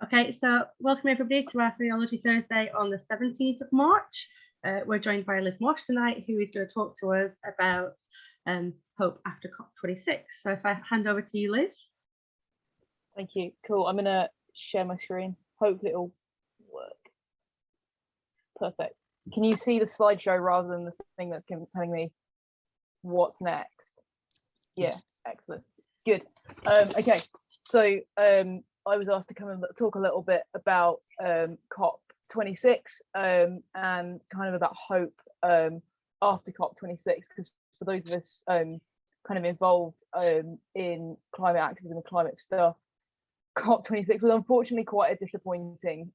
Okay, so welcome everybody to our Theology Thursday on the 17th of March. We're joined by Liz Mosh tonight, who is going to talk to us about hope after COP26. So if I hand over to you, Liz. Thank you. Cool. I'm going to share my screen. Hopefully it'll work. Perfect. Can you see the slideshow rather than the thing that's telling me what's next? Yes. Yeah, excellent. Good. Okay. So I was asked to come and talk a little bit about COP26 and kind of about hope after COP26, because for those of us kind of involved in climate activism and climate stuff, COP26 was unfortunately quite a disappointing.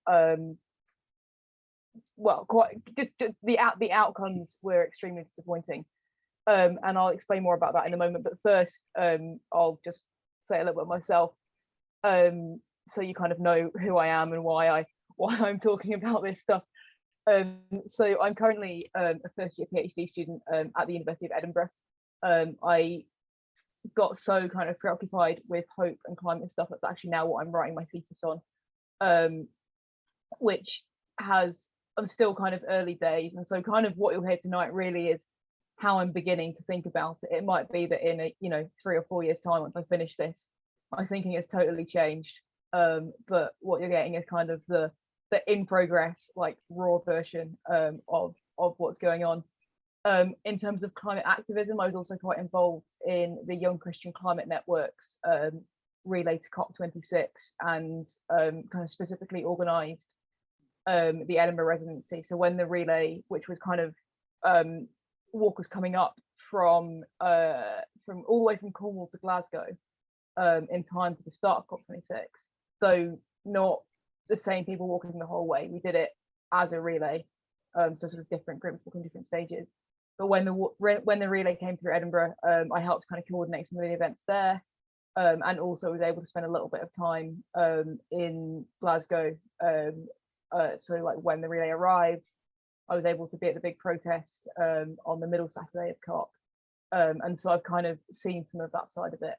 Well, quite just the outcomes were extremely disappointing, and I'll explain more about that in a moment. But first, I'll just say a little bit myself. So you kind of know who I am and why I'm talking about this stuff. So I'm currently a first-year PhD student at the University of Edinburgh. I got so kind of preoccupied with hope and climate stuff that's actually now what I'm writing my thesis on, which I'm still kind of early days, and so kind of what you'll hear tonight really is how I'm beginning to think about it. It might be that in 3 or 4 years time, once I finish this, my thinking has totally changed, but what you're getting is kind of the in progress, like raw version of what's going on. In terms of climate activism, I was also quite involved in the Young Christian Climate Network's relay to COP26, and kind of specifically organised the Edinburgh Residency. So when the relay, which was kind of walkers coming up from all the way from Cornwall to Glasgow in time for the start of COP26, so not the same people walking the whole way. We did it as a relay, so sort of different groups walking different stages. But when the relay came through Edinburgh, I helped kind of coordinate some of the events there, and also was able to spend a little bit of time in Glasgow. So like when the relay arrived, I was able to be at the big protest on the middle Saturday of COP, and so I've kind of seen some of that side of it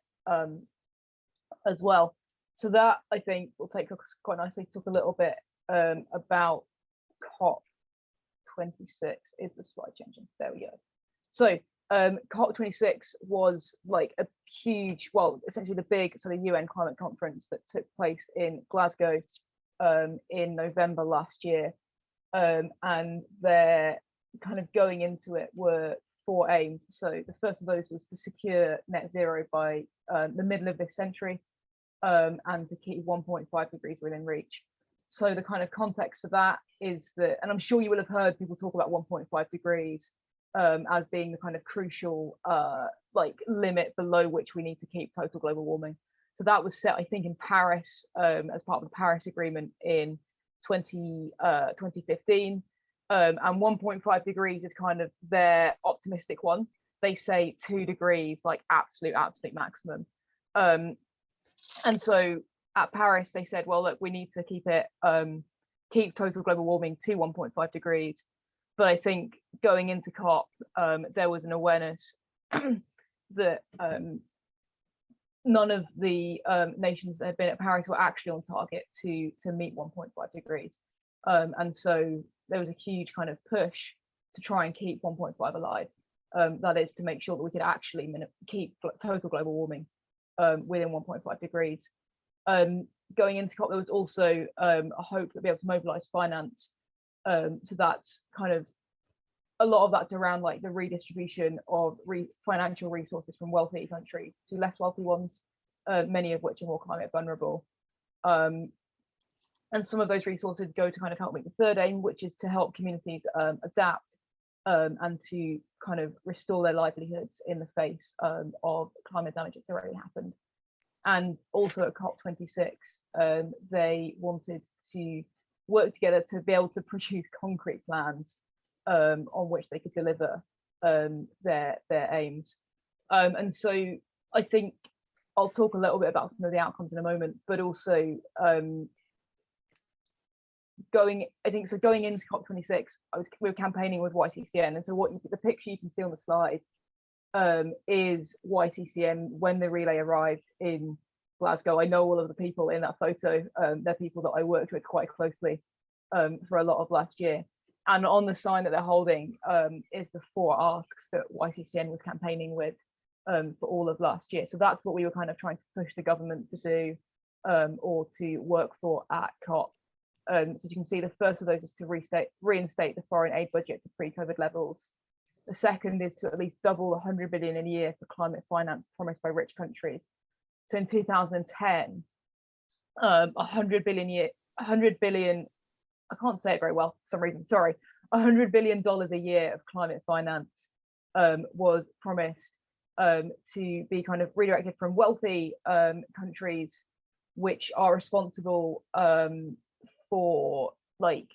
as well. So that, I think, will take us quite nicely to talk a little bit about COP26. Is the slide changing? There we go. So COP26 was like a huge, well, essentially the big sort of UN climate conference that took place in Glasgow in November last year, and they're kind of going into it were 4 aims. So the first of those was to secure net zero by the middle of this century, and to keep 1.5 degrees within reach. So the kind of context for that is that, and I'm sure you will have heard people talk about 1.5 degrees as being the kind of crucial like limit below which we need to keep total global warming. So that was set, I think, in Paris as part of the Paris Agreement in 2015. And 1.5 degrees is kind of their optimistic one. They say 2 degrees, like absolute maximum. And so at Paris, they said, well, look, we need to keep total global warming to 1.5 degrees. But I think going into COP, there was an awareness that none of the nations that had been at Paris were actually on target to meet 1.5 degrees. And so there was a huge kind of push to try and keep 1.5 alive. That is to make sure that we could actually keep total global warming within 1.5 degrees. Going into COP, there was also a hope to be able to mobilize finance. So that's kind of, a lot of that's around like the redistribution of financial resources from wealthy countries to less wealthy ones, many of which are more climate vulnerable. And some of those resources go to kind of help meet the third aim, which is to help communities adapt and to kind of restore their livelihoods in the face of climate damage that's already happened. And also at COP26, they wanted to work together to be able to produce concrete plans on which they could deliver their aims. And so I think I'll talk a little bit about some of the outcomes in a moment, but also going into COP26, we were campaigning with YCCN, and so the picture you can see on the slide is YCCN when the relay arrived in Glasgow. I know all of the people in that photo. They're people that I worked with quite closely for a lot of last year. And on the sign that they're holding is the 4 asks that YCCN was campaigning with for all of last year. So that's what we were kind of trying to push the government to do or to work for at COP. So as you can see, the first of those is to reinstate the foreign aid budget to pre-COVID levels. The second is to at least double 100 billion a year for climate finance promised by rich countries. So in 2010, 100 billion, I can't say it very well for some reason, sorry, $100 billion a year of climate finance was promised to be kind of redirected from wealthy countries which are responsible for like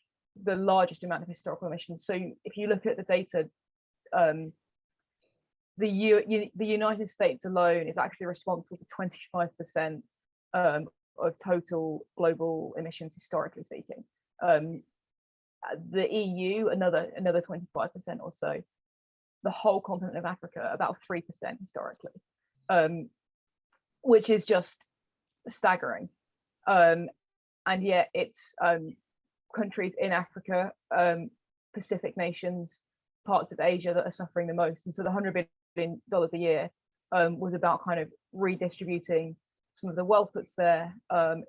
the largest amount of historical emissions. So if you look at the data, the United States alone is actually responsible for 25% of total global emissions, historically speaking. The EU, another 25% or so. The whole continent of Africa, about 3% historically, which is just staggering. And yet it's countries in Africa, Pacific nations, parts of Asia that are suffering the most. And so the $100 billion a year was about kind of redistributing some of the wealth that's there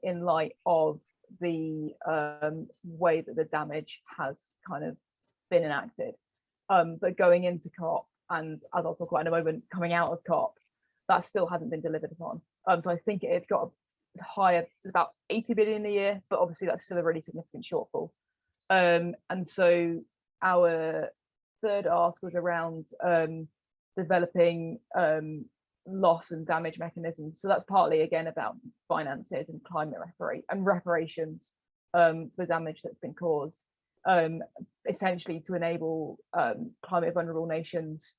in light of the way that the damage has kind of been enacted. But going into COP, and as I'll talk about in a moment, coming out of COP, that still hasn't been delivered upon. So I think it's got higher, about 80 billion a year, but obviously that's still a really significant shortfall. And so our third ask was around developing loss and damage mechanisms. So that's partly again about finances and climate reparations for damage that's been caused, essentially to enable climate vulnerable nations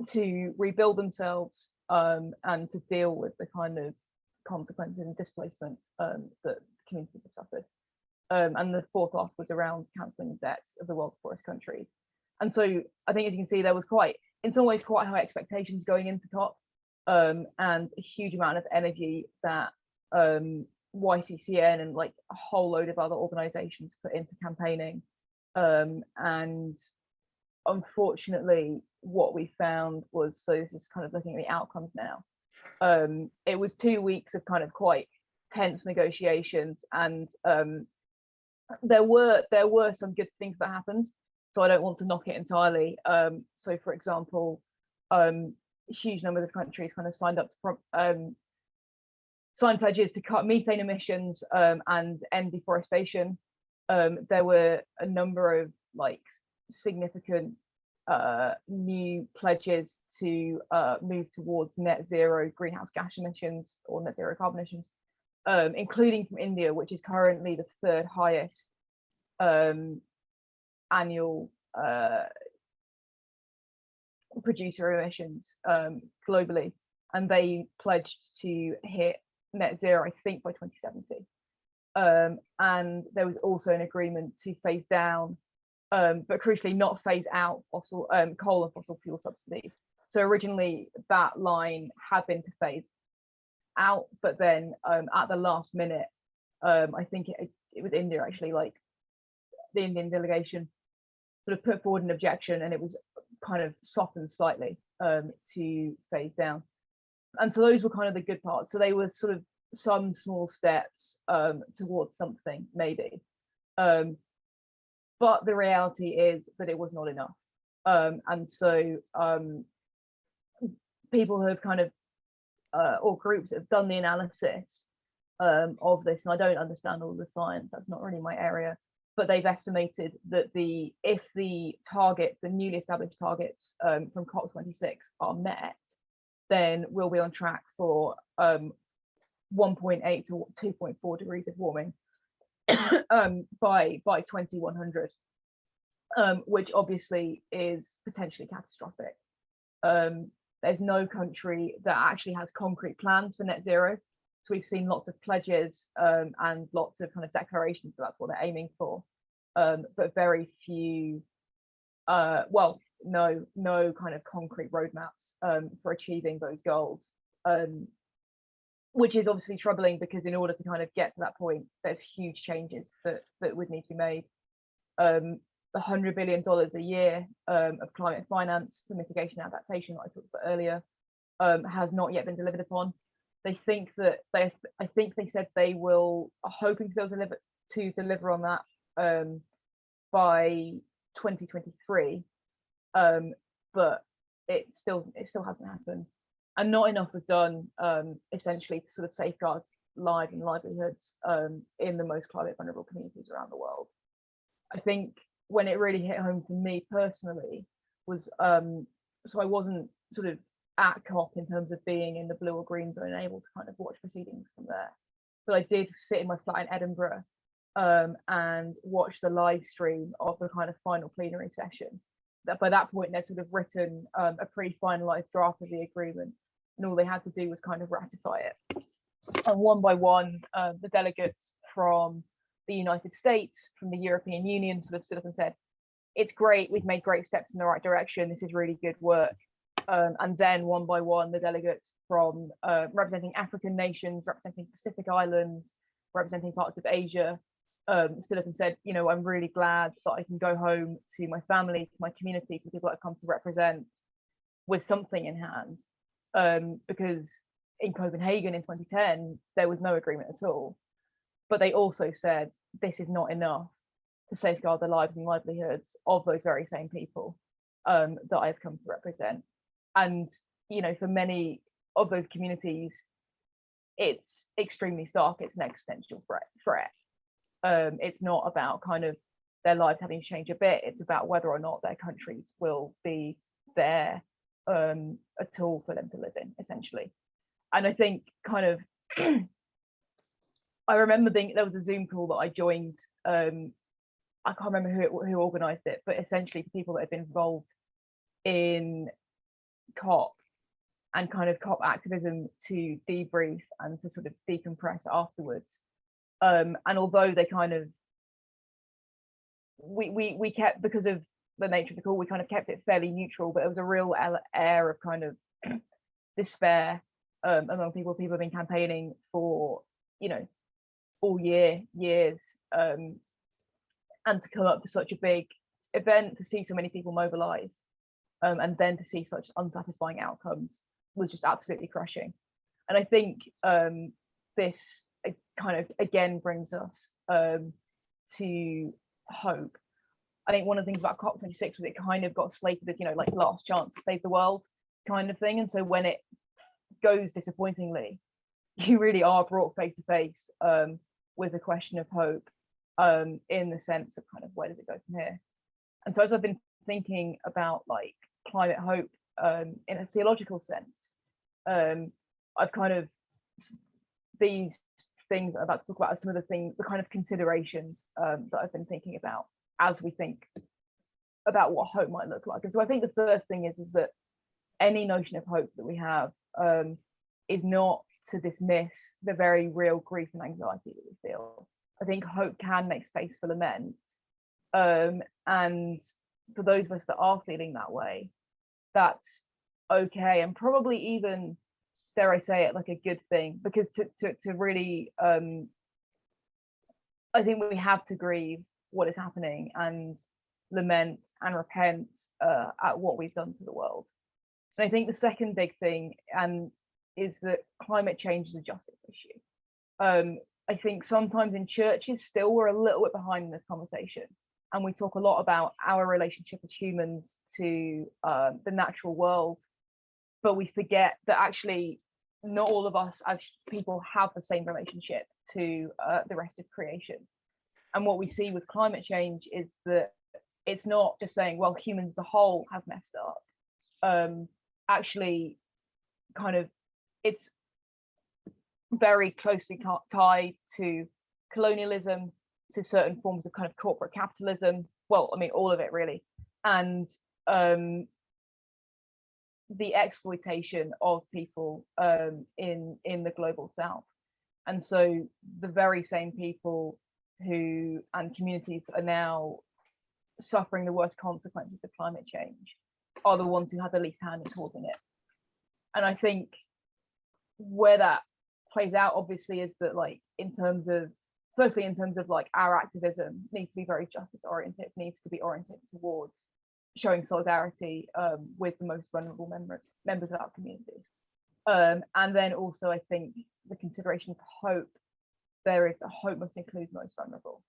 to rebuild themselves and to deal with the kind of consequences and displacement that communities have suffered. And the fourth ask was around cancelling the debts of the world's poorest countries. And so I think, as you can see, there was in some ways quite high expectations going into COP, and a huge amount of energy that YCCN and like a whole load of other organizations put into campaigning. And unfortunately, what we found was, so this is kind of looking at the outcomes now. It was 2 weeks of kind of quite tense negotiations, and there were some good things that happened. So I don't want to knock it entirely. So for example, huge numbers of countries kind of signed pledges to cut methane emissions and end deforestation. There were a number of like significant new pledges to move towards net zero greenhouse gas emissions or net zero carbon emissions, including from India, which is currently the third highest annual producer of emissions globally, and they pledged to hit net zero, I think, by 2070. And there was also an agreement to phase down, but crucially not phase out coal and fossil fuel subsidies. So originally that line had been to phase out, but then at the last minute, I think it was India actually, like the Indian delegation sort of put forward an objection, and it was kind of softened slightly to phase down. And so those were kind of the good parts. So they were sort of some small steps towards something, maybe. But the reality is that it was not enough. And so people have kind of, or groups have done the analysis of this, and I don't understand all the science, that's not really my area, but they've estimated that if the targets, the newly established targets from COP26 are met, then we'll be on track for 1.8 to 2.4 degrees of warming by 2100, which obviously is potentially catastrophic. There's no country that actually has concrete plans for net zero. So we've seen lots of pledges and lots of kind of declarations that that's what they're aiming for, but very few, no kind of concrete roadmaps for achieving those goals. which is obviously troubling, because in order to kind of get to that point, there's huge changes that would need to be made. $100 billion a year of climate finance for mitigation and adaptation that I talked about earlier has not yet been delivered upon. They think that I think they said they are hoping to be able to deliver on that by 2023, but it still hasn't happened, and not enough was done essentially to sort of safeguard lives and livelihoods in the most climate vulnerable communities around the world. I think when it really hit home for me personally was so I wasn't sort of at COP in terms of being in the blue or green zone and able to kind of watch proceedings from there, but I did sit in my flat in Edinburgh and watch the live stream of the kind of final plenary session. That by that point they'd sort of written a pre-finalized draft of the agreement, and all they had to do was kind of ratify it. And one by one, the delegates from the United States, from the European Union, sort of stood up and said, "It's great, we've made great steps in the right direction, this is really good work." And then one by one, the delegates from representing African nations, representing Pacific Islands, representing parts of Asia, stood up and said, you know, I'm really glad that I can go home to my family, to my community, to the people that I've come to represent, with something in hand. Because in Copenhagen in 2010, there was no agreement at all. But they also said, this is not enough to safeguard the lives and livelihoods of those very same people that I've come to represent. And, you know, for many of those communities, it's extremely stark, it's an existential threat. It's not about kind of their lives having to change a bit, it's about whether or not their countries will be there at all for them to live in, essentially. And I think kind of, I remember there was a Zoom call that I joined, I can't remember who organized it, but essentially for people that had been involved in COP and kind of COP activism to debrief and to sort of decompress afterwards. And although they kind of, we kept, because of the nature of the call, we kind of kept it fairly neutral, but it was a real air of kind of despair among people. People have been campaigning for, you know, all years, and to come up to such a big event, to see so many people mobilize, and then to see such unsatisfying outcomes was just absolutely crushing. And I think this kind of again brings us to hope. I think one of the things about COP26 was it kind of got slated as, you know, like last chance to save the world kind of thing. And so when it goes disappointingly, you really are brought face to face with the question of hope, in the sense of kind of where does it go from here. And so as I've been thinking about like climate hope in a theological sense, I've kind of, these things I'm about to talk about are some of the things, the kind of considerations that I've been thinking about as we think about what hope might look like. And so I think the first thing is that any notion of hope that we have is not to dismiss the very real grief and anxiety that we feel. I think hope can make space for lament, and for those of us that are feeling that way, that's okay, and probably even, dare I say it, like a good thing, because to really, I think we have to grieve what is happening and lament and repent at what we've done to the world. And I think the second big thing is that climate change is a justice issue. I think sometimes in churches still we're a little bit behind in this conversation, and we talk a lot about our relationship as humans to the natural world, but we forget that actually not all of us as people have the same relationship to the rest of creation. And what we see with climate change is that it's not just saying, well, humans as a whole have messed up. Actually, kind of, it's very closely tied to colonialism, to certain forms of kind of corporate capitalism. Well, I mean, all of it really. And the exploitation of people in the global south. And so the very same people who and communities that are now suffering the worst consequences of climate change are the ones who have the least hand in causing it. And I think where that plays out obviously is that, like, firstly in terms of like our activism needs to be very justice oriented, needs to be oriented towards showing solidarity with the most vulnerable members of our community. And then also I think the consideration of hope, there is a hope must include most vulnerable.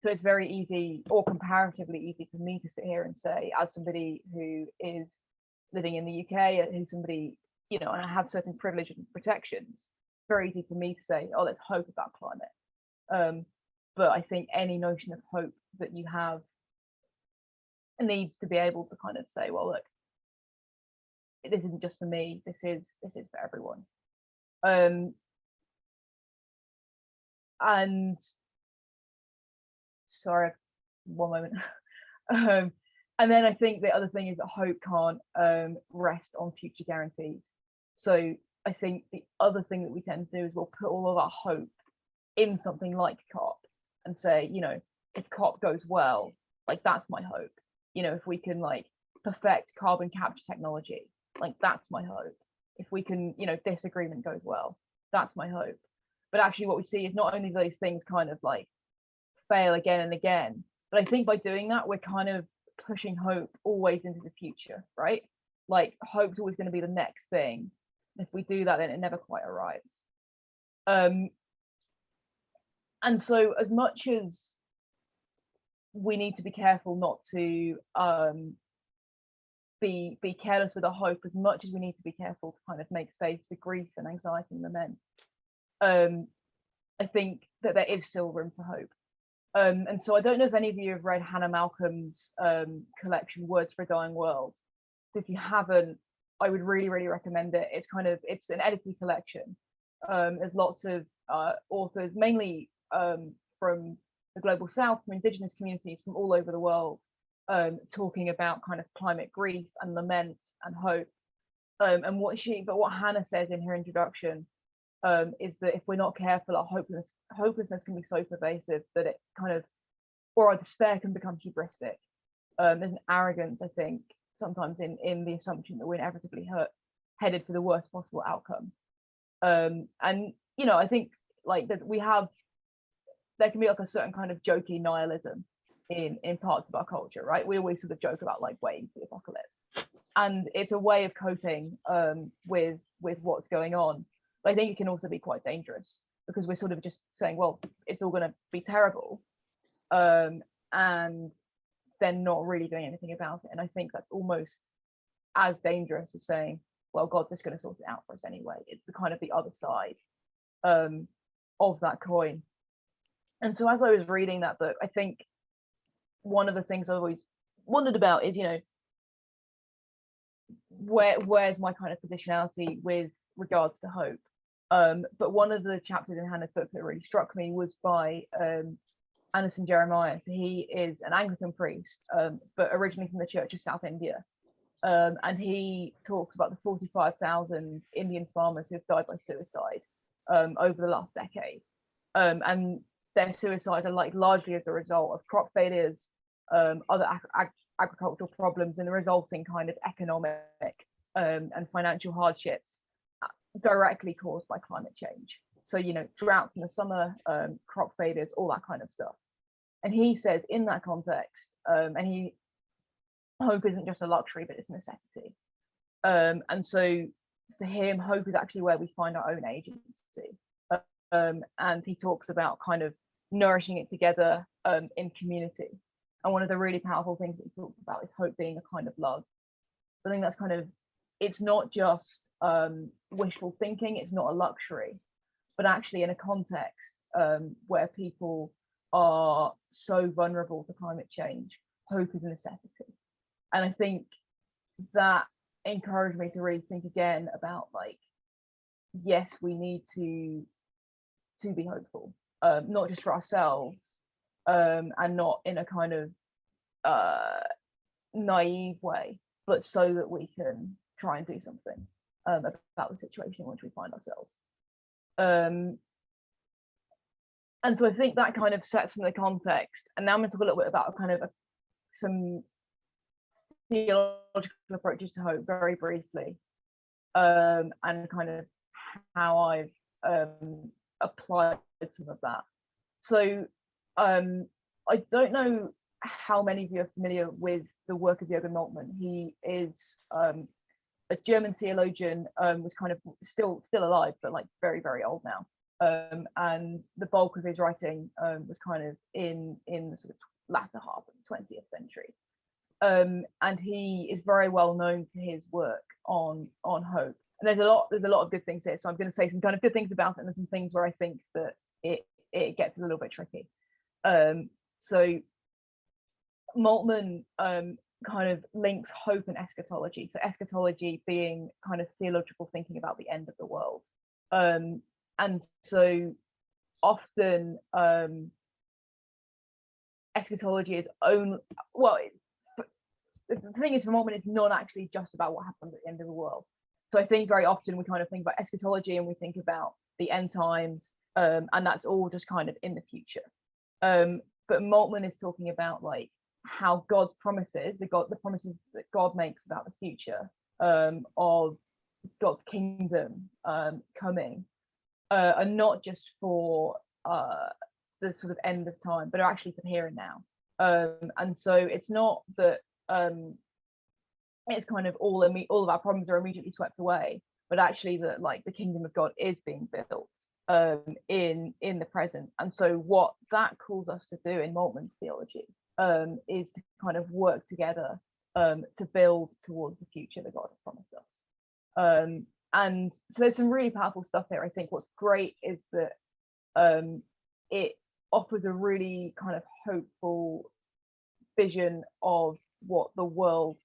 So it's very easy, or comparatively easy, for me to sit here and say, as somebody who is living in the UK, who's somebody, you know, and I have certain privileges and protections, very easy for me to say, oh, let's hope about climate. But I think any notion of hope that you have needs to be able to kind of say, well, look, this isn't just for me, this is for everyone. And sorry, one moment. And then I think the other thing is that hope can't rest on future guarantees. So I think the other thing that we tend to do is we'll put all of our hope in something like COP and say, you know, if COP goes well, like, that's my hope. You know, if we can like perfect carbon capture technology, like, that's my hope. If we can, you know, this agreement goes well, that's my hope. But actually what we see is not only those things kind of like fail again and again, but I think by doing that, we're kind of pushing hope always into the future, right? Like, hope's always going to be the next thing. If we do that, then it never quite arrives. And so as much as we need to be careful not to be careless with our hope, as much as we need to be careful to kind of make space for grief and anxiety and lament, I think that there is still room for hope. And so I don't know if any of you have read Hannah Malcolm's collection, Words for a Dying World. So if you haven't, I would really, really recommend it. It's an edited collection. There's lots of authors, mainly from the global south, from indigenous communities from all over the world, talking about kind of climate grief and lament and hope. And what Hannah says in her introduction is that if we're not careful, our hopelessness can be so pervasive that it kind of, or our despair can become hubristic. There's an arrogance, I think, sometimes in the assumption that we're inevitably headed for the worst possible outcome. And you know, I think like that there can be like a certain kind of jokey nihilism in parts of our culture, right? We always sort of joke about like waiting for the apocalypse, and it's a way of coping with what's going on. But I think it can also be quite dangerous because we're sort of just saying, well, it's all going to be terrible, and then not really doing anything about it. And I think that's almost as dangerous as saying, well, God's just going to sort it out for us anyway. It's the kind of the other side of that coin. And so as I was reading that book, I think one of the things I've always wondered about is, you know, where's my kind of positionality with regards to hope. But one of the chapters in Hannah's book that really struck me was by Anderson Jeremiah. So he is an Anglican priest, but originally from the Church of South India. And he talks about the 45,000 Indian farmers who have died by suicide over the last decade. And their suicides are like largely as a result of crop failures, other agricultural problems, and the resulting kind of economic and financial hardships directly caused by climate change. So, you know, droughts in the summer, crop failures, all that kind of stuff. And he says in that context, hope isn't just a luxury, but it's a necessity. And so for him, hope is actually where we find our own agency. And he talks about kind of nourishing it together in community. And one of the really powerful things that he talks about is hope being a kind of love. I think that's kind of, it's not just wishful thinking, it's not a luxury, but actually in a context where people are so vulnerable to climate change, hope is a necessity. And I think that encouraged me to really think again about, like, yes, we need to be hopeful, not just for ourselves, and not in a kind of naive way, but so that we can try and do something about the situation in which we find ourselves. And so I think that kind of sets some of the context. And now I'm going to talk a little bit about kind of some theological approaches to hope very briefly, and kind of how I've applied some of that. So I don't know how many of you are familiar with the work of Jürgen Moltmann. He is a German theologian, was kind of still alive, but like very, very old now. And the bulk of his writing was kind of in the sort of latter half of the 20th century. And he is very well known for his work on hope. And there's a lot of good things here. So I'm going to say some kind of good things about it, and some things where I think that it gets a little bit tricky. So Moltmann kind of links hope and eschatology. So eschatology being kind of theological thinking about the end of the world. And so often eschatology is the thing is, for Moltmann, it's not actually just about what happens at the end of the world. So I think very often we kind of think about eschatology and we think about the end times, and that's all just kind of in the future. But Moltmann is talking about like how God's promises, the promises that God makes about the future of God's kingdom coming, are not just for the sort of end of time, but are actually for here and now. And so it's not that it's kind of all of our problems are immediately swept away, but actually that like the kingdom of God is being built in the present. And so what that calls us to do in Moltmann's theology is to kind of work together to build towards the future that God has promised us. And so there's some really powerful stuff here. I think what's great is that it offers a really kind of hopeful vision of what the world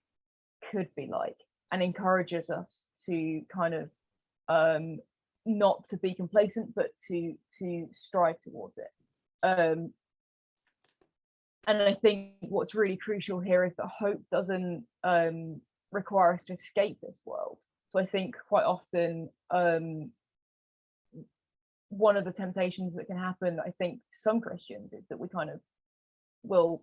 could be like, and encourages us to kind of not to be complacent, but to strive towards it. And I think what's really crucial here is that hope doesn't require us to escape this world. So I think quite often one of the temptations that can happen, I think, to some Christians, is that we kind of will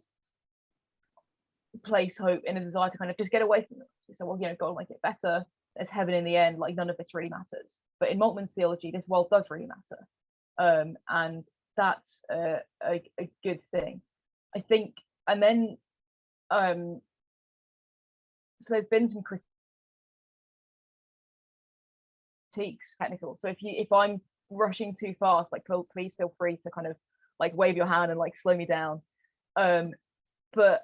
place hope in a desire to kind of just get away from it. So, well, you know, God will make it better. There's heaven in the end. Like, none of this really matters. But in Moltmann's theology, this world does really matter, and that's a good thing, I think. And then, so there's been some critiques, technical. So if I'm rushing too fast, like, please feel free to kind of like wave your hand and like slow me down. But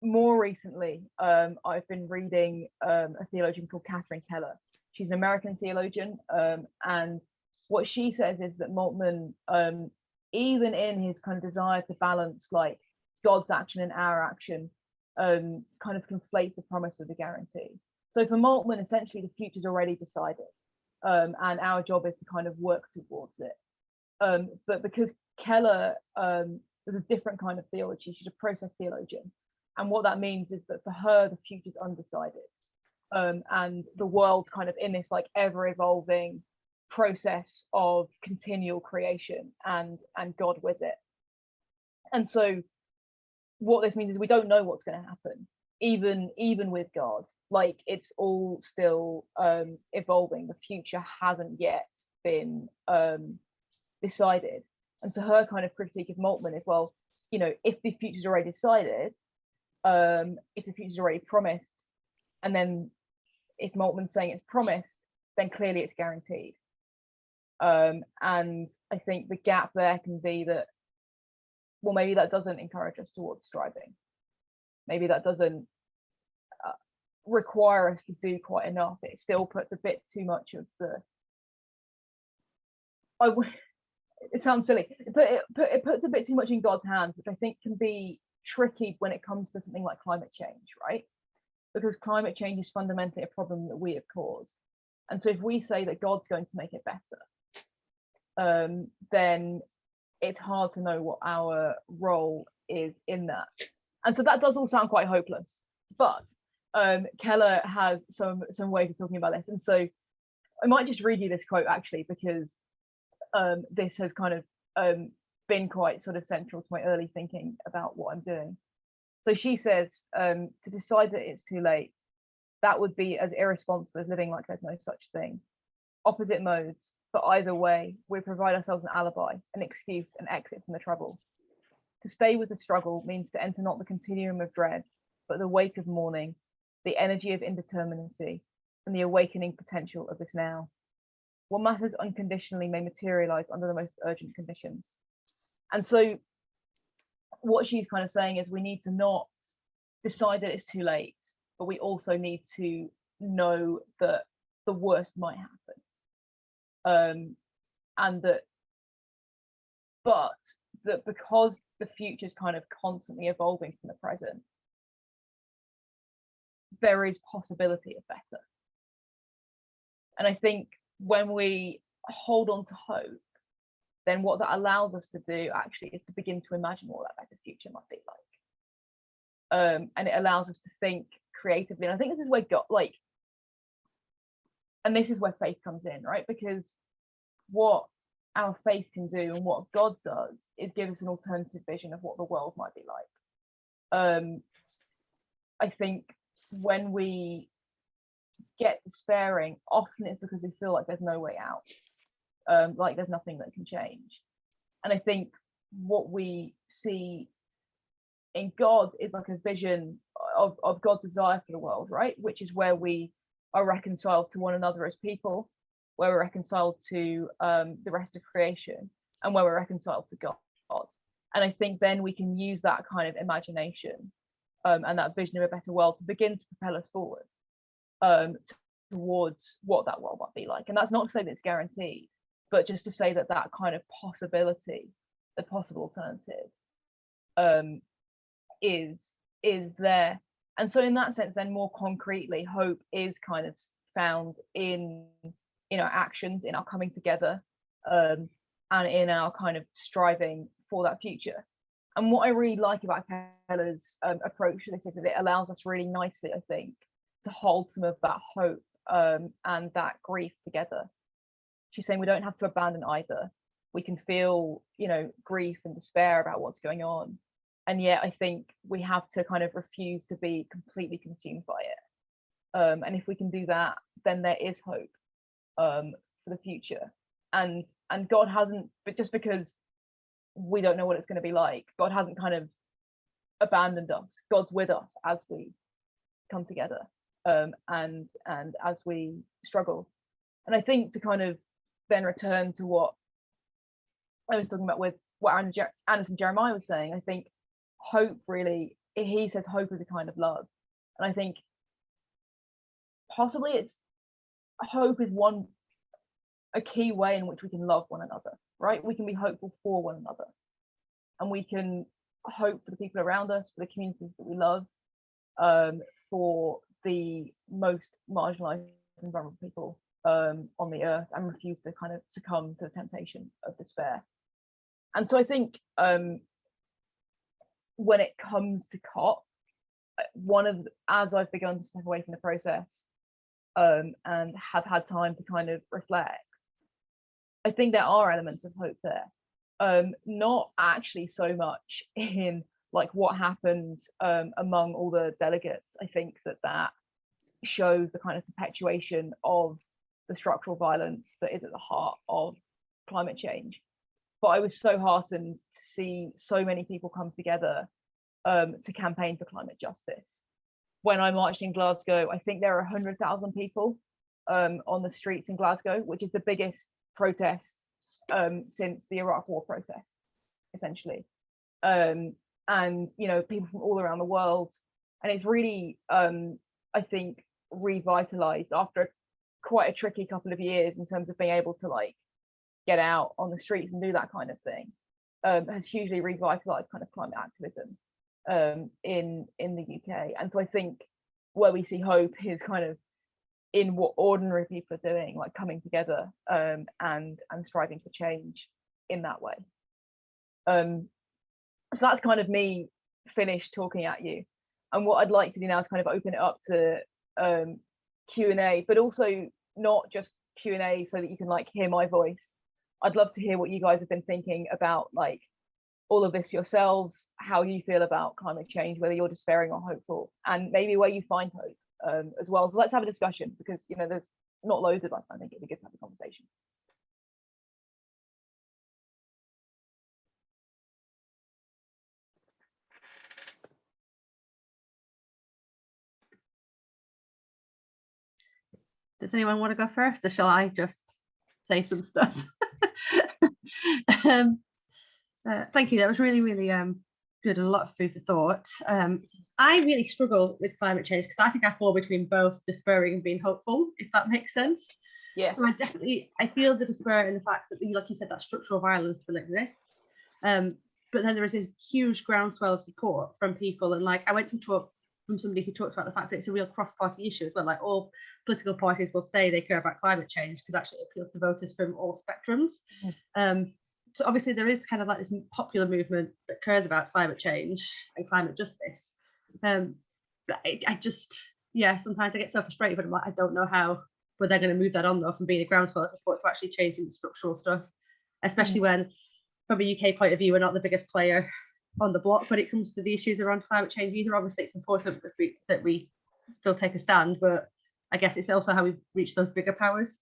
more recently, I've been reading a theologian called Keller. She's an American theologian, and what she says is that Moltmann, even in his kind of desire to balance like God's action and our action, kind of conflates the promise with the guarantee. So for Moltmann, essentially the future's already decided, and our job is to kind of work towards it. But because Keller is a different kind of theology, she's a process theologian. And what that means is that for her, the future's undecided. And the world's kind of in this like ever-evolving process of continual creation and God with it. And so what this means is we don't know what's going to happen, even with God. Like, it's all still evolving. The future hasn't yet been decided. And so her kind of critique of Moltmann is, well, you know, if the future's already decided, if the future's already promised, and then if Moltmann's saying it's promised, then clearly it's guaranteed. And I think the gap there can be that, well, maybe that doesn't encourage us towards striving. Maybe that doesn't require us to do quite enough. It still puts a bit too much of the, it sounds silly, it puts a bit too much in God's hands, which I think can be tricky when it comes to something like climate change, right? Because climate change is fundamentally a problem that we have caused. And so if we say that God's going to make it better, then it's hard to know what our role is in that. And so that does all sound quite hopeless. But Keller has some ways of talking about this. And so I might just read you this quote, actually, because this has kind of been quite sort of central to my early thinking about what I'm doing. So she says, to decide that it's too late, that would be as irresponsible as living like there's no such thing. Opposite modes, but either way, we provide ourselves an alibi, an excuse, an exit from the trouble. To stay with the struggle means to enter not the continuum of dread, but the wake of morning, the energy of indeterminacy, and the awakening potential of this now. What matters unconditionally may materialize under the most urgent conditions. And so what she's kind of saying is we need to not decide that it's too late, but we also need to know that the worst might happen. And that, but that because the future is kind of constantly evolving from the present, there is possibility of better. And I think when we hold on to hope, then what that allows us to do actually is to begin to imagine what that better future might be like. And it allows us to think creatively. And I think this is where God, like, and this is where faith comes in, right? Because what our faith can do and what God does is give us an alternative vision of what the world might be like. I think when we get despairing, often it's because we feel like there's no way out, like there's nothing that can change. And I think what we see in God is like a vision of God's desire for the world, right? Which is where we are reconciled to one another as people, where we're reconciled to the rest of creation, and where we're reconciled to God. And I think then we can use that kind of imagination and that vision of a better world to begin to propel us forward towards what that world might be like. And that's not to say that it's guaranteed, but just to say that that kind of possibility, the possible alternative, is there. And so in that sense, then more concretely, hope is kind of found in our actions, in our coming together, and in our kind of striving for that future. And what I really like about Keller's approach to this is that it allows us really nicely, I think, to hold some of that hope and that grief together. She's saying we don't have to abandon either. We can feel, grief and despair about what's going on. And yet I think we have to kind of refuse to be completely consumed by it. And if we can do that, then there is hope for the future. And God hasn't, but just because we don't know what it's going to be like, God hasn't kind of abandoned us. God's with us as we come together and as we struggle. And I think to kind of then return to what I was talking about with what Anderson Jeremiah was saying, I think hope really, he says hope is a kind of love. And I think possibly hope is a key way in which we can love one another, right? We can be hopeful for one another, and we can hope for the people around us, for the communities that we love, for the most marginalized and vulnerable people on the earth, and refuse to kind of succumb to the temptation of despair. And so I think when it comes to COP, as I've begun to step away from the process and have had time to kind of reflect, I think there are elements of hope there. Not actually so much in like what happened among all the delegates. I think that shows the kind of perpetuation of the structural violence that is at the heart of climate change. But I was so heartened to see so many people come together to campaign for climate justice. When I marched in Glasgow, I think there are 100,000 people on the streets in Glasgow, which is the biggest protest since the Iraq War protest, essentially. And people from all around the world. And it's really, I think, revitalized after quite a tricky couple of years in terms of being able to like get out on the streets and do that kind of thing. Has hugely revitalized kind of climate activism in the UK. And so I think where we see hope is kind of in what ordinary people are doing, like coming together and striving for change in that way. So that's kind of me finished talking at you. And what I'd like to do now is kind of open it up to Q&A, but also not just Q&A so that you can like hear my voice. I'd love to hear what you guys have been thinking about, like all of this yourselves, how you feel about climate change, whether you're despairing or hopeful, and maybe where you find hope as well. So let's have a discussion, because there's not loads of us. I think it'd be good to have a conversation. Does anyone want to go first, or shall I just say some stuff? Thank you. That was really, really good and a lot of food for thought. I really struggle with climate change because I think I fall between both despairing and being hopeful, if that makes sense. Yeah. So I feel the despair in the fact that, like you said, that structural violence still exists. But then there is this huge groundswell of support from people. And like I went to talk from somebody who talked about the fact that it's a real cross-party issue as well. Like all political parties will say they care about climate change because actually it appeals to voters from all spectrums. So obviously there is kind of like this popular movement that cares about climate change and climate justice. But I just, sometimes I get so frustrated, but I'm like, I don't know how they're going to move that on though from being a groundswell of support to actually changing the structural stuff, especially when from a UK point of view, we're not the biggest player on the block when it comes to the issues around climate change either. Obviously it's important that we still take a stand, but I guess it's also how we reach those bigger powers,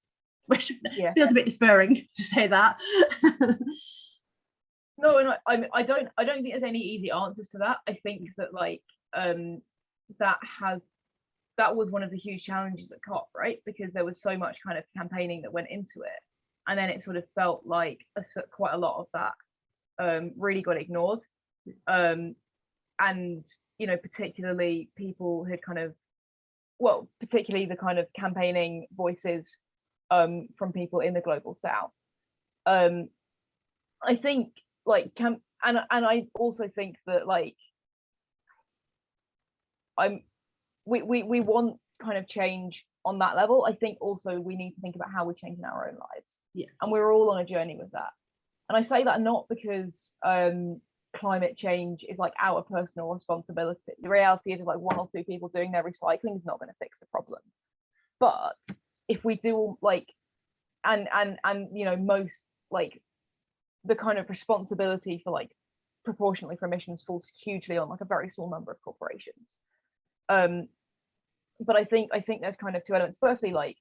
which feels a bit despairing to say that. No, and I don't think there's any easy answers to that. I think that like that was one of the huge challenges at COP, right? Because there was so much kind of campaigning that went into it, and then it sort of felt like quite a lot of that really got ignored. And particularly people had kind of, particularly the kind of campaigning voices from people in the global south. I think like and I also think that like we want kind of change on that level. I think also we need to think about how we change in our own lives, and we're all on a journey with that. And I say that not because climate change is like our personal responsibility. The reality is like 1 or 2 people doing their recycling is not going to fix the problem. But if we do like and most like the kind of responsibility for like proportionally for emissions falls hugely on like a very small number of corporations. But I think there's kind of 2 elements. Firstly, like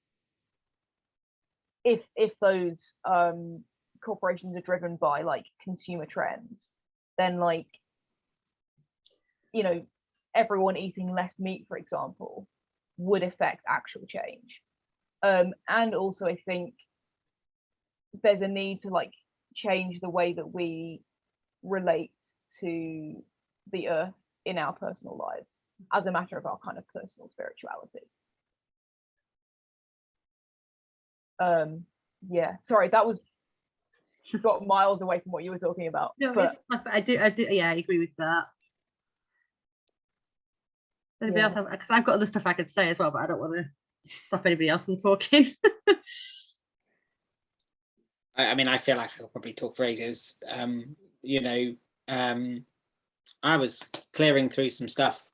if those corporations are driven by like consumer trends, then like everyone eating less meat, for example, would affect actual change. And also I think there's a need to like change the way that we relate to the earth in our personal lives as a matter of our kind of personal spirituality. Sorry, that was got miles away from what you were talking about. No, but I do, I agree with that. Anybody else? Because I've got other stuff I could say as well, but I don't want to stop anybody else from talking. I mean, I feel like I could probably talk for ages. I was clearing through some stuff,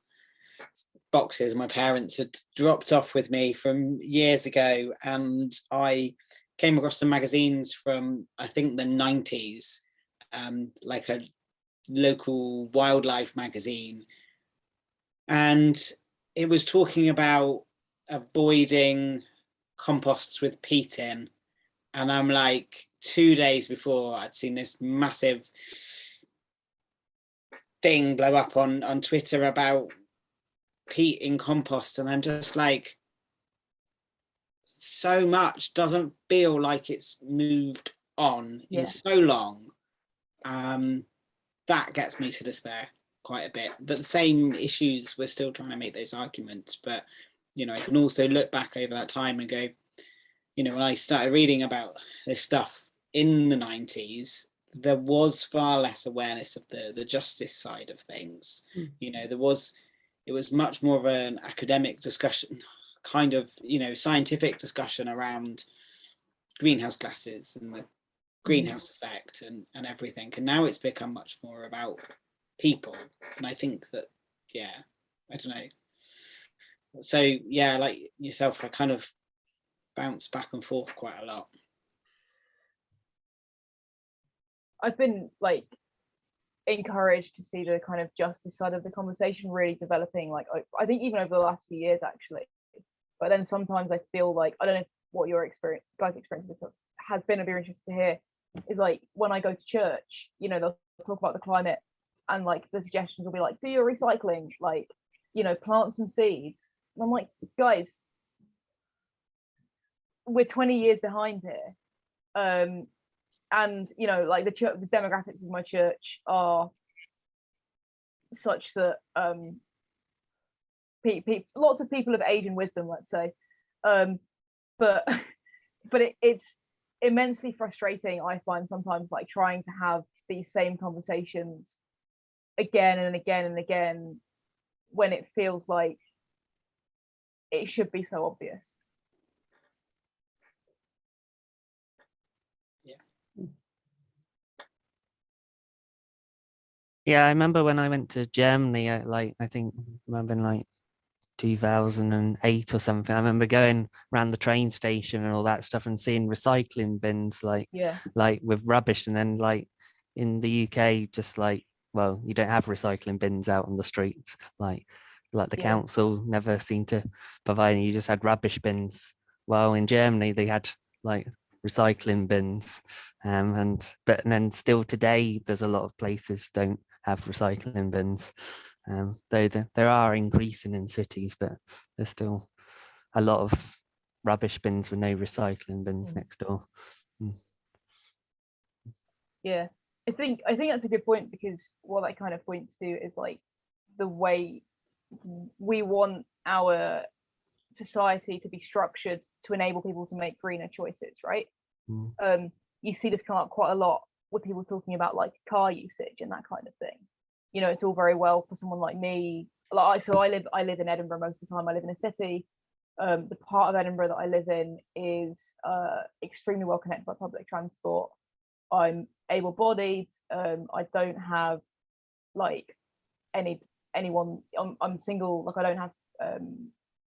boxes my parents had dropped off with me from years ago, and I came across some magazines from, I think, the 90s, like a local wildlife magazine. And it was talking about avoiding composts with peat in. And I'm like, 2 days before, I'd seen this massive thing blow up on Twitter about peat in compost. And I'm just like, so much doesn't feel like it's moved on in so long. That gets me to despair quite a bit. But the same issues, we're still trying to make those arguments. But, I can also look back over that time and go, when I started reading about this stuff in the 90s, there was far less awareness of the justice side of things. It was much more of an academic discussion, kind of, scientific discussion around greenhouse gases and the greenhouse effect and everything. And now it's become much more about people. And I think that, I don't know. So, like yourself, I kind of bounce back and forth quite a lot. I've been like encouraged to see the kind of justice side of the conversation really developing, like I think even over the last few years actually. But then sometimes I feel like, I don't know what your guys' experience has been, I'd be interested to hear, is like when I go to church, they'll talk about the climate and like the suggestions will be like, do your recycling, like, plant some seeds. And I'm like, guys, we're 20 years behind here. And you know, like the demographics of my church are such that lots of people of age and wisdom, let's say, but it's immensely frustrating, I find, sometimes, like trying to have these same conversations again and again and again when it feels like it should be so obvious. Yeah, I remember when I went to Germany, I think remember in like 2008 or something. I remember going around the train station and all that stuff and seeing recycling bins like with rubbish, and then like in the UK, just like, well, you don't have recycling bins out on the streets, like the council never seemed to provide. You just had rubbish bins. Well, in Germany they had like recycling bins, and then still today there's a lot of places don't have recycling bins, though there are increasing in cities, but there's still a lot of rubbish bins with no recycling bins next door. Yeah, I think that's a good point, because what that kind of points to is like the way we want our society to be structured to enable people to make greener choices, right? You see this come up quite a lot with people talking about like car usage and that kind of thing. You know, it's all very well for someone like me. Like, so I live in Edinburgh most of the time. I live in a city. The part of Edinburgh that I live in is extremely well connected by public transport. I'm able-bodied. I don't have like anyone. I'm single. Like, I don't have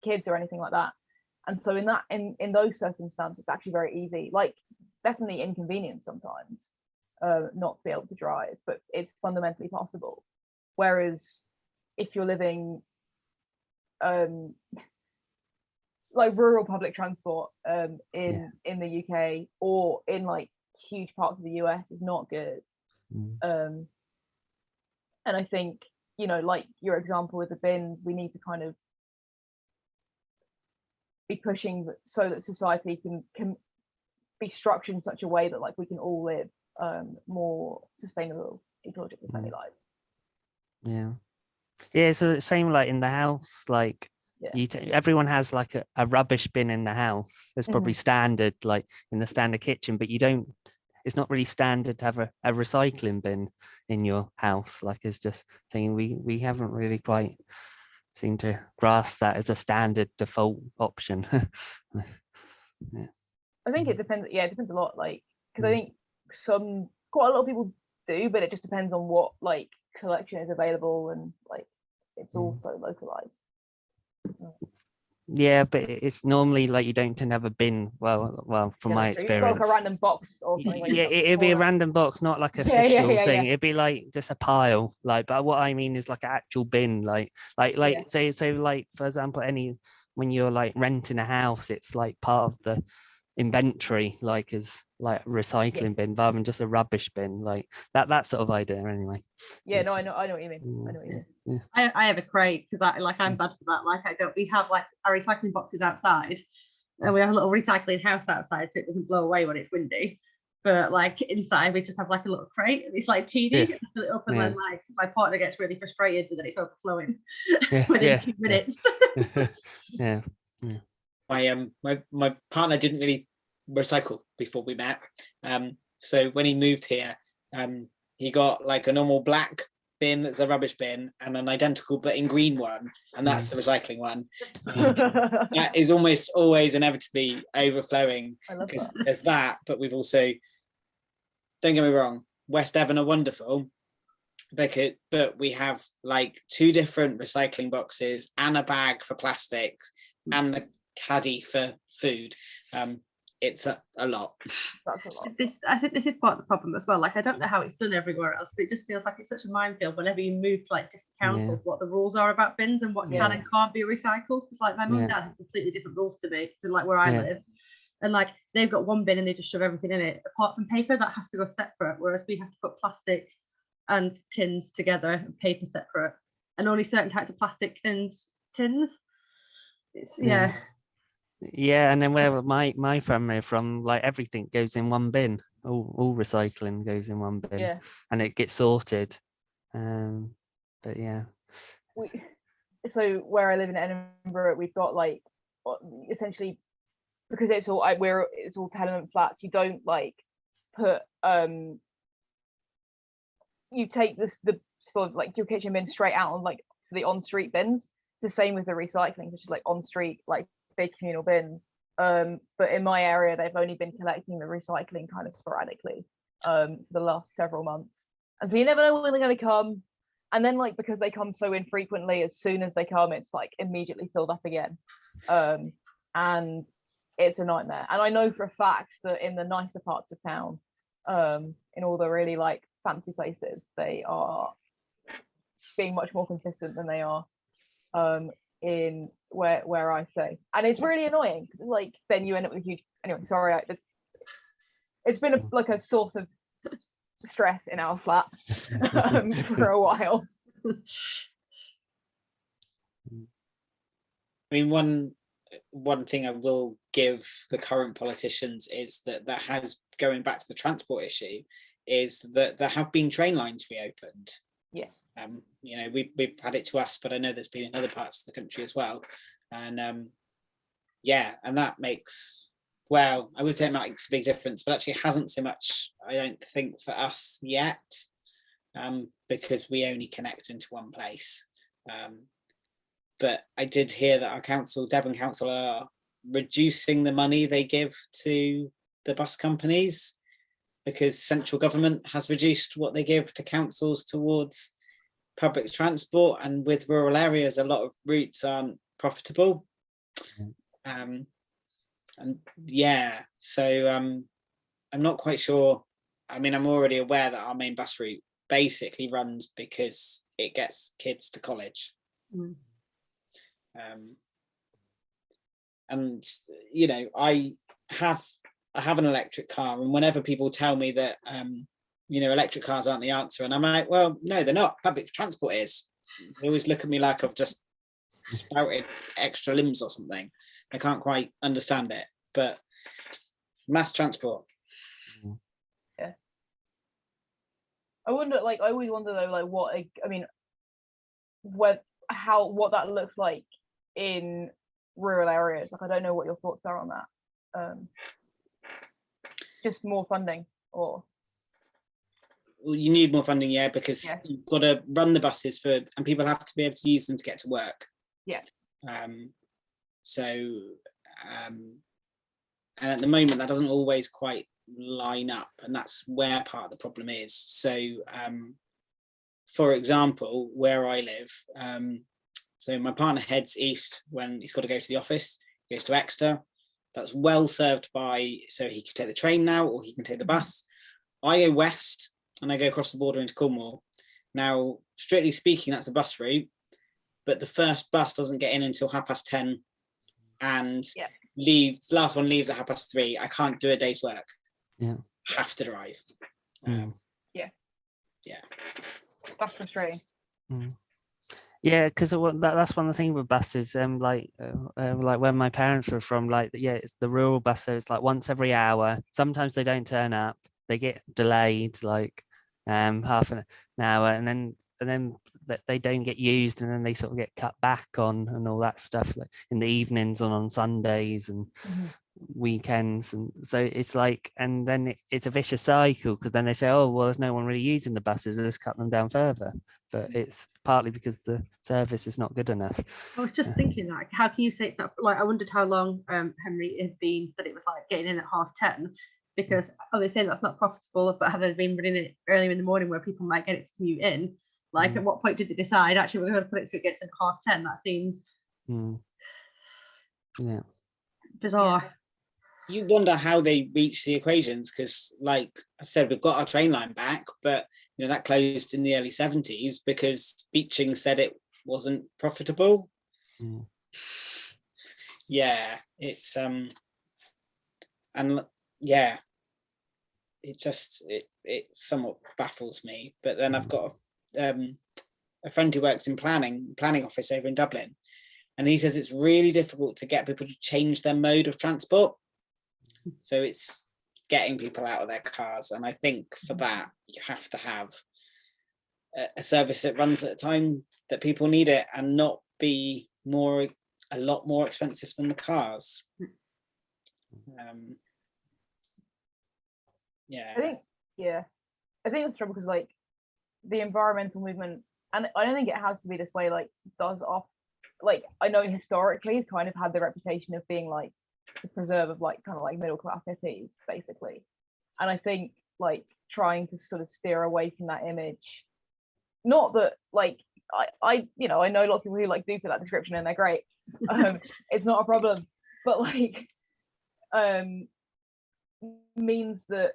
kids or anything like that. And so in those circumstances, it's actually very easy. Like, definitely inconvenient sometimes not to be able to drive, but it's fundamentally possible. Whereas if you're living like rural public transport in the UK or in like huge parts of the US is not good. And I think, you know, like your example with the bins, we need to kind of be pushing so that society can be structured in such a way that like we can all live more sustainable, ecologically friendly lives. Yeah, so same like in the house, like everyone has like a rubbish bin in the house. It's probably standard, like in the standard kitchen, but it's not really standard to have a recycling bin in your house. Like, it's just thing we haven't really quite seemed to grasp that as a standard default option. I think it depends. Yeah, it depends a lot. Like, because I think quite a lot of people do, but it just depends on what like collection is available, and like it's also localized. Yeah, but it's normally like you don't tend to have a bin. Well, from my experience, like a random box or something. Like it'd be a random box, not like official thing. It'd be like just a pile. Like, but what I mean is like an actual bin. Like say like, for example, when you're like renting a house, it's like part of the inventory, like as like recycling bin rather than just a rubbish bin, like that sort of idea anyway. I know what you mean. I have a crate because I'm bad for that. We have like our recycling boxes outside, and we have a little recycling house outside so it doesn't blow away when it's windy, but like inside we just have like a little crate, and it's like teeny. I fill it up, and then like my partner gets really frustrated that it's overflowing within 2 minutes. My partner didn't really recycle before we met, so when he moved here, he got like a normal black bin that's a rubbish bin, and an identical but in green one, and that's the recycling one. That is almost always inevitably overflowing, because there's that, but we've also, don't get me wrong, West Devon are wonderful, but we have like 2 different recycling boxes and a bag for plastics and the caddy for food. It's a lot. That's a lot. I think this is part of the problem as well. Like, I don't know how it's done everywhere else, but it just feels like it's such a minefield whenever you move to like different councils, what the rules are about bins and what can and can't be recycled. Because like my mum and dad have completely different rules to like where I live, and like they've got one bin and they just shove everything in it. Apart from paper, that has to go separate, whereas we have to put plastic and tins together and paper separate, and only certain types of plastic and tins. It's Yeah, and then where my family are from, like everything goes in one bin. All recycling goes in one bin, Yeah. and it gets sorted. But yeah. So where I live in Edinburgh, we've got like essentially, because it's all tenement flats. You don't like put you take the sort of like your kitchen bin straight out on like the on-street bins. The same with the recycling, which is like on-street, like big communal bins. But in my area, they've only been collecting the recycling kind of sporadically for the last several months, and so you never know when they're going to come. And then like because they come so infrequently, as soon as they come, it's like immediately filled up again, and it's a nightmare. And I know for a fact that in the nicer parts of town, in all the really like fancy places, they are being much more consistent than they are in where I stay. And it's really annoying because like then you end up with a huge, anyway, sorry, it's been like a source of stress in our flat for a while. I mean, one thing I will give the current politicians is that has, going back to the transport issue, is that there have been train lines reopened. Yes. You know, we've had it to us, but I know there's been in other parts of the country as well. And yeah, and that makes, well, I would say it makes a big difference, but actually it hasn't so much, I don't think, for us yet, because we only connect into one place. But I did hear that our council, Devon Council, are reducing the money they give to the bus companies because central government has reduced what they give to councils towards public transport, and with rural areas, a lot of routes aren't profitable. And yeah, so I'm not quite sure. I mean, I'm already aware that our main bus route basically runs because it gets kids to college. And you know, I have an electric car, and whenever people tell me that you know, electric cars aren't the answer, and I'm like, well, no, they're not. Public transport is. They always look at me like I've just sprouted extra limbs or something. I can't quite understand it, but mass transport. Yeah. I wonder, like, I always wonder though, like, what that looks like in rural areas. Like, I don't know what your thoughts are on that. Just more funding, or? Well, you need more funding, yeah, because you've got to run the buses and people have to be able to use them to get to work. Yeah. And at the moment that doesn't always quite line up, and that's where part of the problem is. So for example, where I live, so my partner heads east when he's got to go to the office, he goes to Exeter. That's well served by, so he can take the train now or he can take the bus. I go west and I go across the border into Cornwall. Now, strictly speaking, that's a bus route, but the first bus doesn't get in until 10:30 and leaves. The last one leaves at 3:30. I can't do a day's work. Yeah, have to drive. Yeah, yeah, that's frustrating. Yeah, because that's one of the things with buses. Like where my parents were from, like, yeah, it's the rural bus. So it's like once every hour. Sometimes they don't turn up. They get delayed, like half an hour, and then they don't get used, and then they sort of get cut back on and all that stuff, like in the evenings and on Sundays and weekends. And so it's like, and then it's a vicious cycle, because then they say, oh well, there's no one really using the buses, let's cut them down further. But it's partly because the service is not good enough. I was just thinking that, how can you say it's not, like, I wondered how long Henry, it had been that it was like getting in at 10:30, because obviously that's not profitable. But had I been running it earlier in the morning where people might get it to commute in, like at what point did they decide actually we're going to put it so it gets in at 10:30? That seems bizarre. You wonder how they reach the equations, because like I said, we've got our train line back, but you know, that closed in the early 70s because Beeching said it wasn't profitable. Yeah, it's and yeah, it somewhat baffles me. But then I've got a friend who works in planning office over in Dublin, And he says it's really difficult to get people to change their mode of transport. So it's getting people out of their cars. And I think for that, you have to have a service that runs at a time that people need it and not be a lot more expensive than the cars. I think it's trouble because like the environmental movement, and I don't think it has to be this way, like does off, like I know historically it's kind of had the reputation of being like the preserve of like kind of like middle class cities basically, and I think like trying to sort of steer away from that image, not that like I you know I know a lot of people who like do fit that description and they're great, it's not a problem, but like means that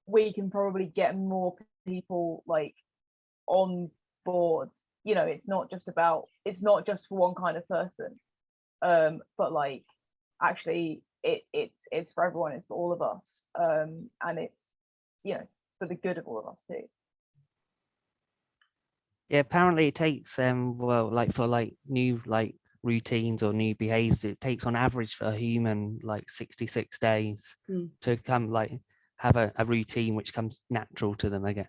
we can probably get more people like on board. You know, it's not just for one kind of person, but like actually it's for everyone, it's for all of us, and it's, you know, for the good of all of us too. Yeah, apparently it takes well, like for like new like routines or new behaviors, it takes on average for a human like 66 days to come like have a routine which comes natural to them again,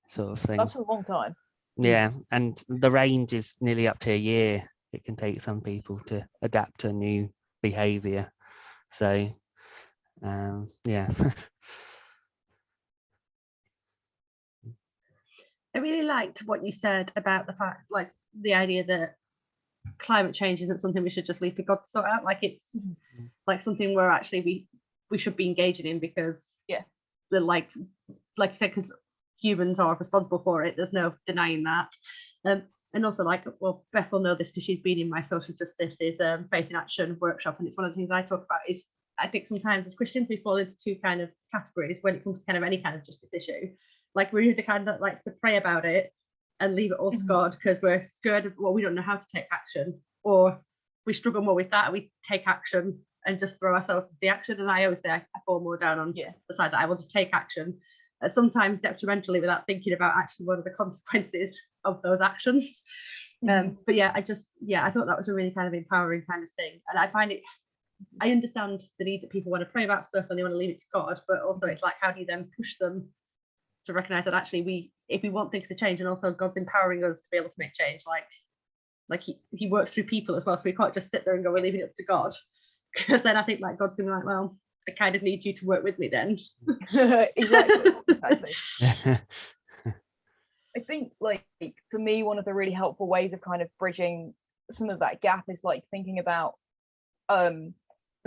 sort of thing. That's a long time. Yeah, and the range is nearly up to a year. It can take some people to adapt to a new behavior. So yeah. I really liked what you said about the fact, like the idea that climate change isn't something we should just leave to God to sort out. Like it's like something where actually we should be engaging in, because the like you said, because humans are responsible for it. There's no denying that. And also, like, well, Beth will know this because she's been in my social justice faith in action workshop, and it's one of the things I talk about is I think sometimes as Christians we fall into two kind of categories when it comes to kind of any kind of justice issue. Like we're the kind that likes to pray about it and leave it all to God because we're scared of, well, we don't know how to take action, or we struggle more with that and we take action and just throw ourselves into the action. And I always say I fall more down on the side that I will just take action, sometimes detrimentally, without thinking about actually what are the consequences of those actions. But yeah, I thought that was a really kind of empowering kind of thing. And I find it, I understand the need that people want to pray about stuff and they want to leave it to God, but also it's like, how do you then push them to recognize that actually if we want things to change, and also God's empowering us to be able to make change, like he works through people as well, so we can't just sit there and go, we're leaving it up to God, because then I think like God's gonna be like, well, I kind of need you to work with me then. Exactly. I think like for me, one of the really helpful ways of kind of bridging some of that gap is like thinking about the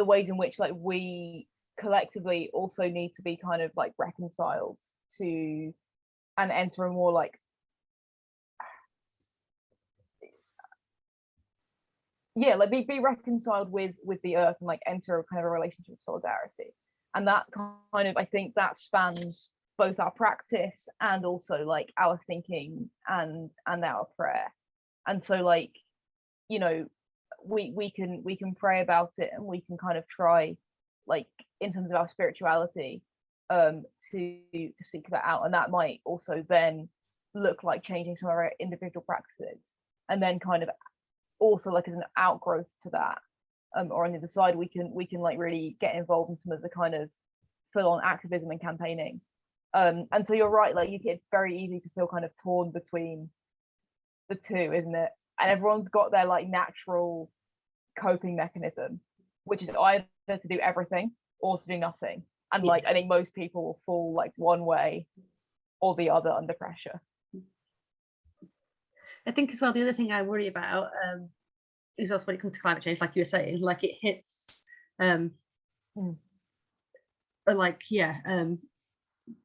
ways in which like we collectively also need to be kind of like reconciled to and enter a more like be reconciled with the earth and like enter a kind of a relationship of solidarity. And that kind of, I think that spans both our practice and also like our thinking and our prayer. And so like, you know, we can pray about it, and we can kind of try like in terms of our spirituality to seek that out, and that might also then look like changing some of our individual practices, and then kind of also like as an outgrowth to that, or on the other side we can like really get involved in some of the kind of full-on activism and campaigning, and so you're right, like it's very easy to feel kind of torn between the two, isn't it? And everyone's got their like natural coping mechanism, which is either to do everything or to do nothing. And like I think most people will fall like one way or the other under pressure. I think as well, the other thing I worry about is also when it comes to climate change, like you were saying, like it hits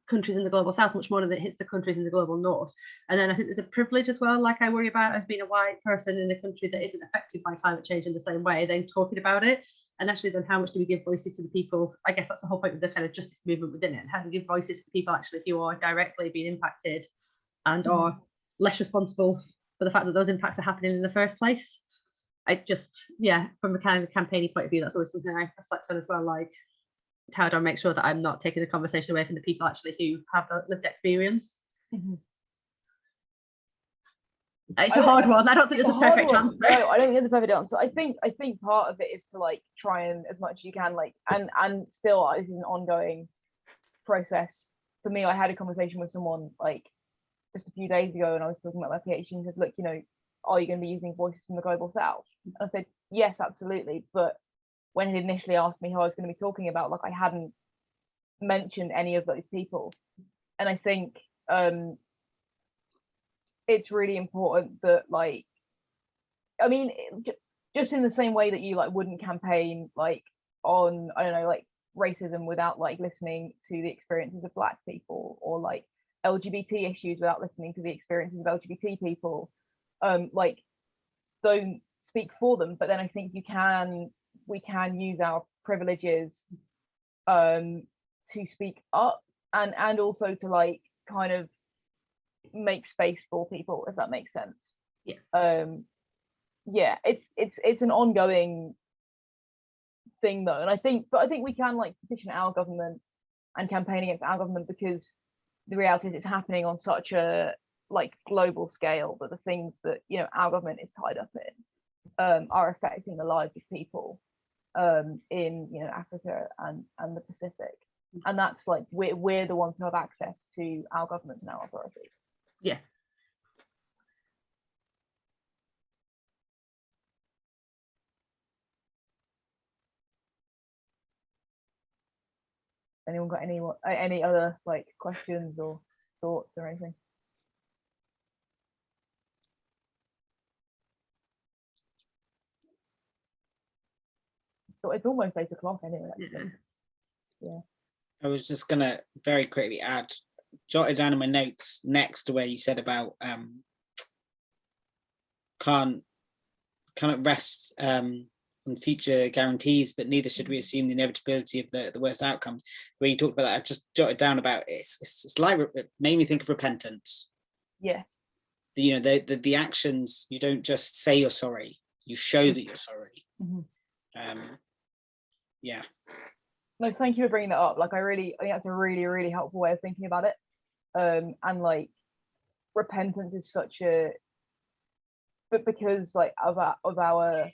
countries in the global south much more than it hits the countries in the global north. And then I think there's a privilege as well, like I worry about as being a white person in a country that isn't affected by climate change in the same way, then talking about it. And actually then how much do we give voices to the people? I guess that's the whole point of the kind of justice movement within it. How do we give voices to the people actually who are directly being impacted and are less responsible for the fact that those impacts are happening in the first place? I just, from a kind of campaigning point of view, that's always something I reflect on as well. Like, how do I make sure that I'm not taking the conversation away from the people actually who have that lived experience? It's a hard one. I don't think there's a perfect answer. No, I don't think there's a perfect answer. I think part of it is to like try and as much as you can like and still this is an ongoing process. For me, I had a conversation with someone like just a few days ago, and I was talking about my PhD, and said, look, you know, are you going to be using voices from the global south? And I said, yes, absolutely. But when he initially asked me who I was going to be talking about, like I hadn't mentioned any of those people. And I think it's really important that, like, I mean, just in the same way that you like wouldn't campaign like on, I don't know, like racism without like listening to the experiences of Black people, or like LGBT issues without listening to the experiences of LGBT people, like don't speak for them. But then I think we can use our privileges to speak up and also to like kind of make space for people, if that makes sense. Yeah, it's an ongoing thing though, and I think we can like petition our government and campaign against our government, because the reality is it's happening on such a like global scale that the things that, you know, our government is tied up in are affecting the lives of people in, you know, Africa and the Pacific, and that's like we're the ones who have access to our governments and our authorities. Yeah. Anyone got any other like questions or thoughts or anything? So it's almost 8 o'clock anyway. Yeah. I was just gonna very quickly add, jotted down in my notes next to where you said about can't rest on future guarantees, but neither should we assume the inevitability of the worst outcomes. Where you talked about that, I've just jotted down about it's like, it made me think of repentance. Yeah. You know, the actions, you don't just say you're sorry, you show that you're sorry. Yeah. No, thank you for bringing that up. Like I think that's a really, really helpful way of thinking about it. And like repentance is such a, but because like of our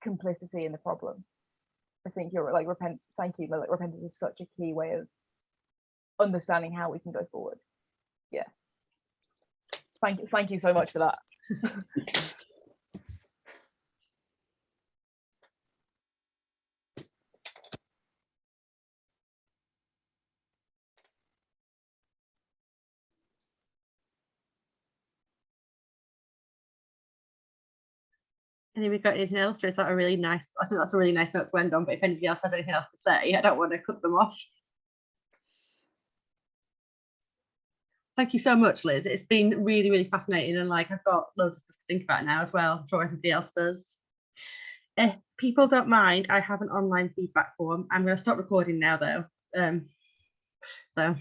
complicity in the problem, I think you're like thank you, but like repentance is such a key way of understanding how we can go forward. Yeah. Thank you so much for that. Anybody got anything else, or is that a really nice, I think that's a really nice note to end on, but if anybody else has anything else to say, I don't want to cut them off. Thank you so much, Liz. It's been really, really fascinating, and like I've got loads of stuff to think about now as well. I'm sure everybody else does. If people don't mind, I have an online feedback form. I'm going to stop recording now though. So